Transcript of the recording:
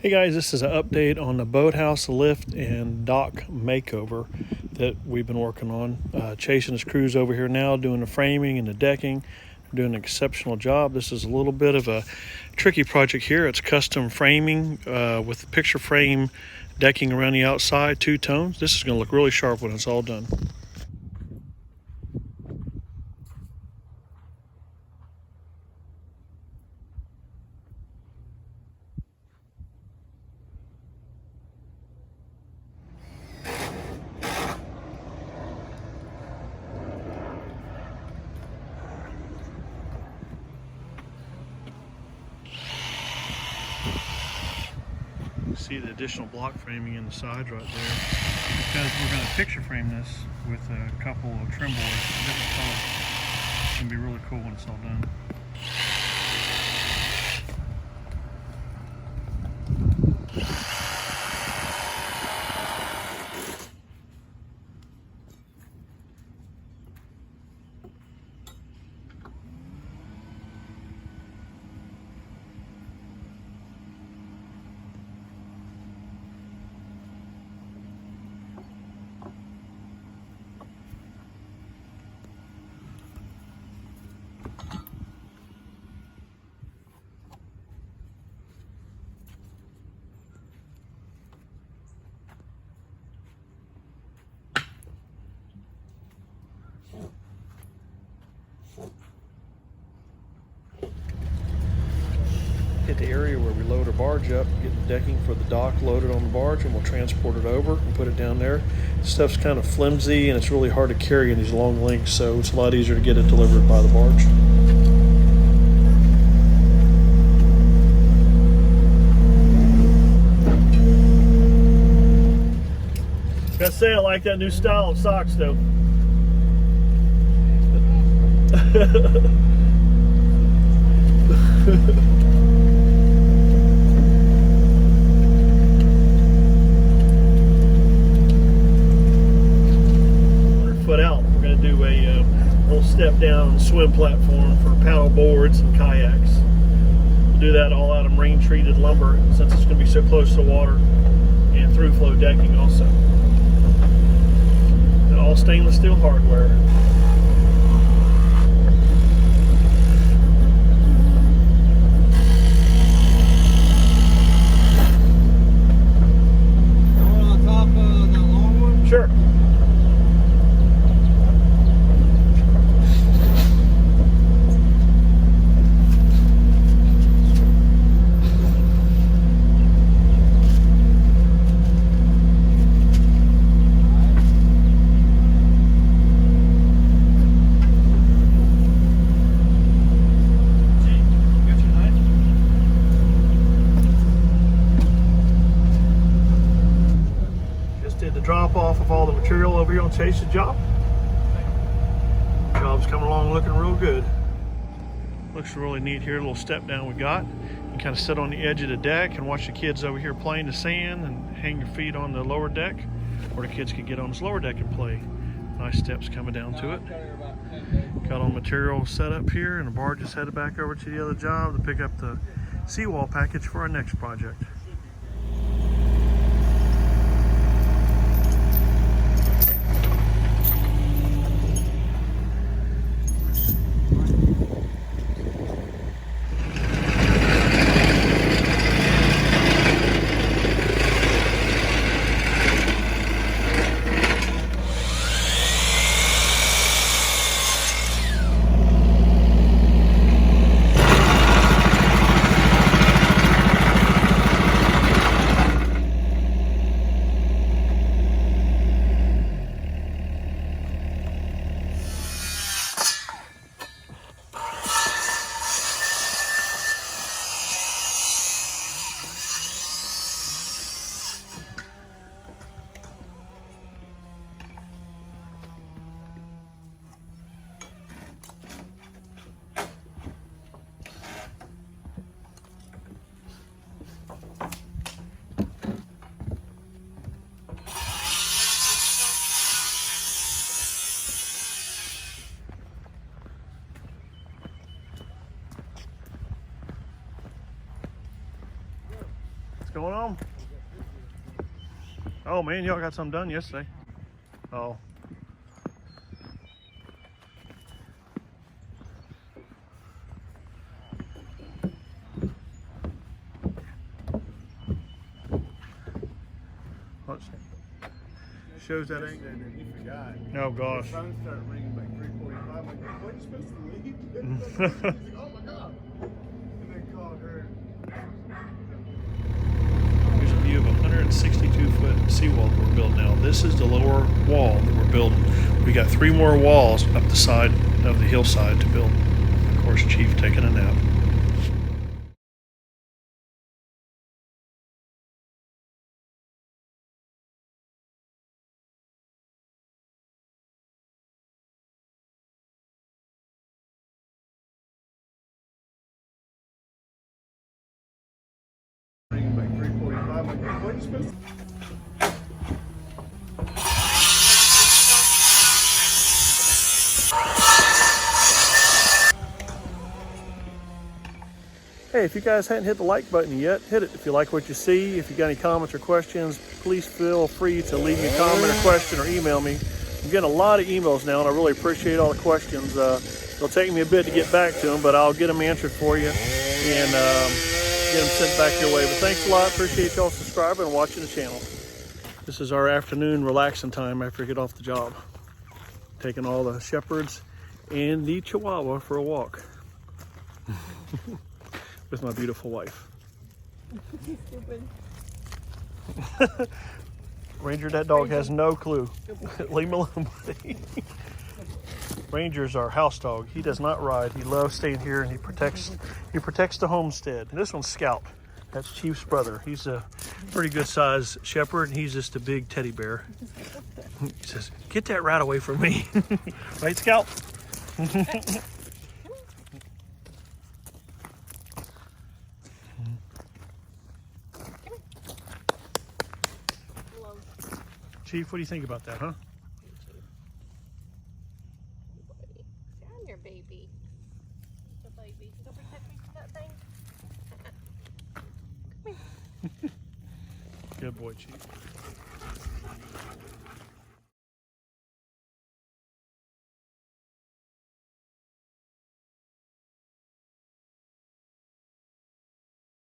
Hey guys, this is an update on the boathouse lift and dock makeover that we've been working on. Chase and his crew's over here now doing the framing and the decking. They're doing an exceptional job. This is a little bit of a tricky project here. It's custom framing with picture frame decking around the outside, two tones. This is going to look really sharp when it's all done. See the additional block framing in the sides right there, because we're going to picture frame this with a couple of trim boards, different colors. It's going to be really cool when it's all done. Hit the area where we load our barge up, get the decking for the dock loaded on the barge, and we'll transport it over and put it down there. Stuff's kind of flimsy and it's really hard to carry in these long links, so it's a lot easier to get it delivered by the barge. Gotta say, I like that new style of socks though. Foot out. We're going to do a little step down swim platform for paddle boards and kayaks. We'll do that all out of marine treated lumber since it's going to be so close to water, and through flow decking also. And all stainless steel hardware. On top of that long one? Sure. Did the drop off of all the material over here on Chase's job. Job's coming along looking real good. Looks really neat here, a little step down we got. You can kind of sit on the edge of the deck and watch the kids over here playing the sand and hang your feet on the lower deck, or the kids can get on this lower deck and play. Nice steps coming down to it. Got all material set up here, and the barge is headed back over to the other job to pick up the Seawall package for our next project. going on? Oh man, y'all got something done yesterday. Oh. Let's see. Shows that ain't. He forgot. Oh gosh. The phone started ringing by 3:45. I'm like, what are you supposed to leave? He's like, oh my god. And then called her. Here's a view of a 162-foot seawall that we're building now. This is the lower wall that we're building. We got 3 more walls up the side of the hillside to build. Of course, Chief taking a nap. Ringing by 3:45. I'm like, what are you supposed to Hey, if you guys hadn't hit the like button yet, hit it. If you like what you see, if you got any comments or questions, please feel free to leave me a comment or question or email me. I'm getting a lot of emails now, and I really appreciate all the questions. It'll take me a bit to get back to them, but I'll get them answered for you and get them sent back your way. But thanks a lot. Appreciate y'all subscribing and watching the channel. This is our afternoon relaxing time after I get off the job. Taking all the shepherds and the Chihuahua for a walk. With my beautiful wife. Stupid. Ranger, that dog has no clue. Leave him alone, buddy. Ranger's our house dog. He does not ride. He loves staying here, and he protects the homestead. And this one's Scout. That's Chief's brother. He's a pretty good sized shepherd, and he's just a big teddy bear. He says, "Get that rat away from me." Right, Scout? Chief, what do you think about that, huh? I'm your baby. The baby. Go protect me from that thing. Come here. Good boy, Chief.